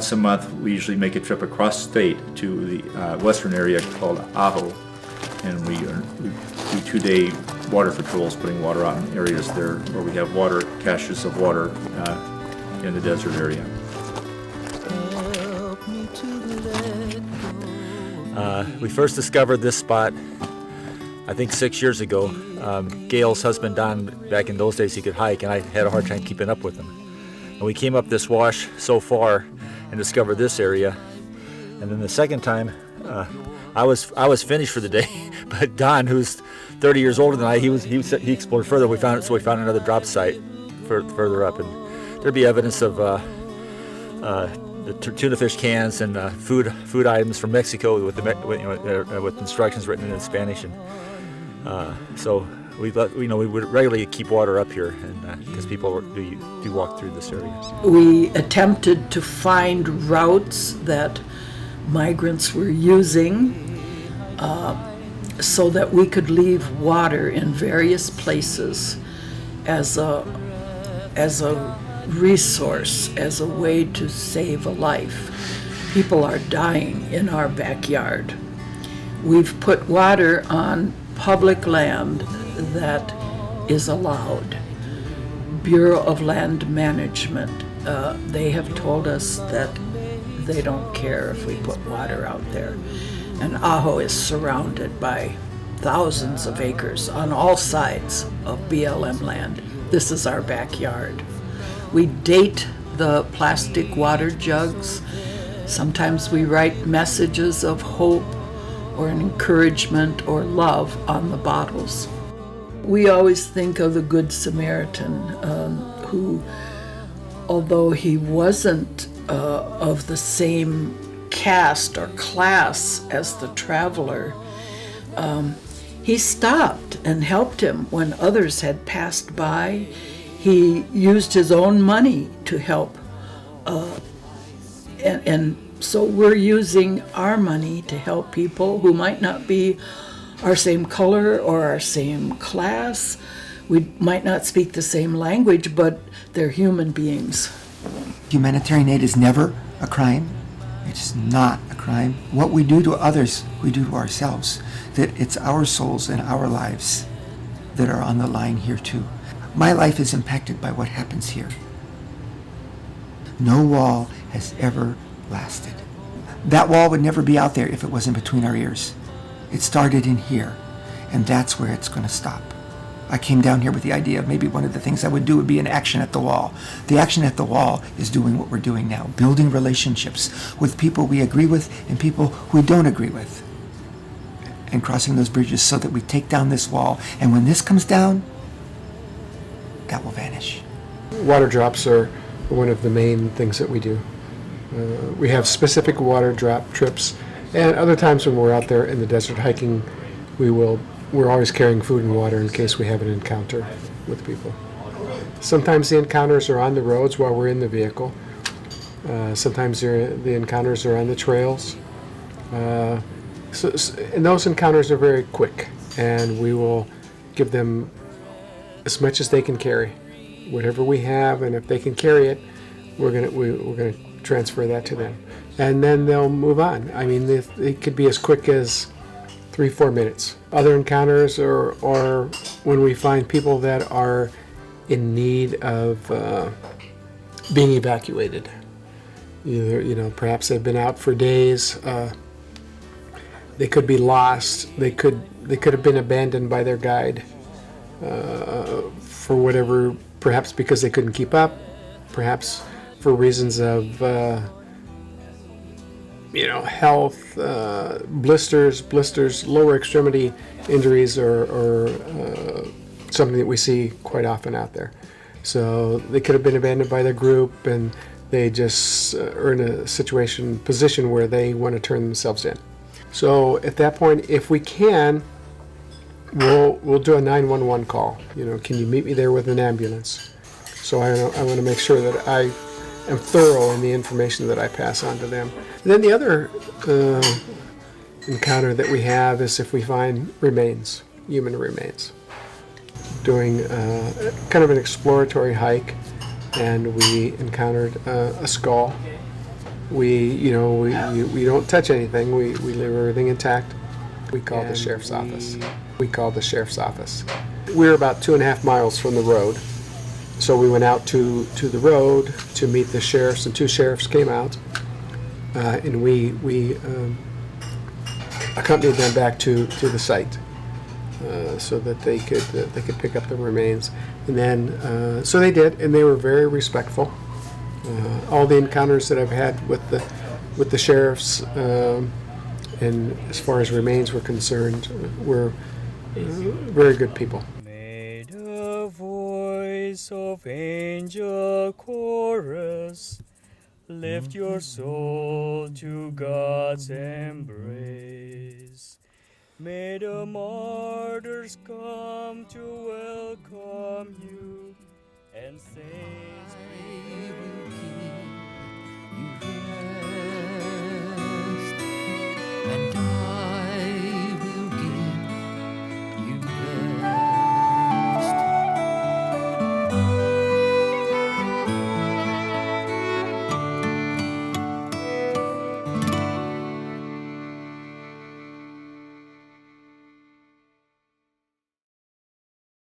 once a month, we usually make a trip across state to the western area called Ajo, and we do 2-day water patrols, putting water out in areas there where we have water caches of water in the desert area. We first discovered this spot, I think 6 years ago. Gail's husband Don, back in those days, he could hike, and I had a hard time keeping up with him. And we came up this wash so far and discovered this area. And then the second time, I was finished for the day, but Don, who's 30 years older than I, he explored further. We found another drop site further up, and there'd be evidence of the tuna fish cans and food items from Mexico with instructions written in Spanish, and so we would regularly keep water up here, and because people do walk through this area. We attempted to find routes that migrants were using so that we could leave water in various places as a resource, as a way to save a life. People are dying in our backyard. We've put water on public land that is allowed. Bureau of Land Management, they have told us that they don't care if we put water out there. And Ajo is surrounded by thousands of acres on all sides of BLM land. This is our backyard. We date the plastic water jugs. Sometimes we write messages of hope or an encouragement or love on the bottles. We always think of the Good Samaritan who, although he wasn't of the same caste or class as the traveler, he stopped and helped him when others had passed by. He used his own money to help, and so we're using our money to help people who might not be our same color or our same class. We might not speak the same language, but they're human beings. Humanitarian aid is never a crime. It's not a crime. What we do to others, we do to ourselves. That it's our souls and our lives that are on the line here too. My life is impacted by what happens here. No wall has ever lasted. That wall would never be out there if it wasn't between our ears. It started in here, and that's where it's going to stop. I came down here with the idea of maybe one of the things I would do would be an action at the wall. The action at the wall is doing what we're doing now, building relationships with people we agree with and people we don't agree with, and crossing those bridges so that we take down this wall, and when this comes down, that will vanish. Water drops are one of the main things that we do. We have specific water drop trips, and other times when we're out there in the desert hiking, we're always carrying food and water in case we have an encounter with people. Sometimes the encounters are on the roads while we're in the vehicle. Sometimes the encounters are on the trails. And those encounters are very quick, and we will give them as much as they can carry, whatever we have, and if they can carry it, we're gonna transfer that to them, and then they'll move on. I mean, it could be as quick as 3-4 minutes. Other encounters or when we find people that are in need of being evacuated. Either, perhaps they've been out for days. They could be lost. They could have been abandoned by their guide. For whatever, perhaps because they couldn't keep up, perhaps for reasons of health, blisters, lower extremity injuries, or something that we see quite often out there. So they could have been abandoned by their group, and they just are in a position where they want to turn themselves in. So at that point, if we can, we'll do a 911 call. Can you meet me there with an ambulance? So I want to make sure that I am thorough in the information that I pass on to them. And then the other encounter that we have is if we find human remains. Doing kind of an exploratory hike, and we encountered a skull We don't touch anything. We leave everything intact. We call the sheriff's office. We call the sheriff's office. We're about 2.5 miles from the road. So we went out to the road to meet the sheriffs, and 2 sheriffs came out, and we accompanied them back to the site so that they could pick up the remains. And then so they did, and they were very respectful. All the encounters that I've had with the sheriffs, and as far as remains were concerned, were very good people. May the voice of angel chorus lift your soul to God's embrace. May the martyrs come to welcome you, and saints I will keep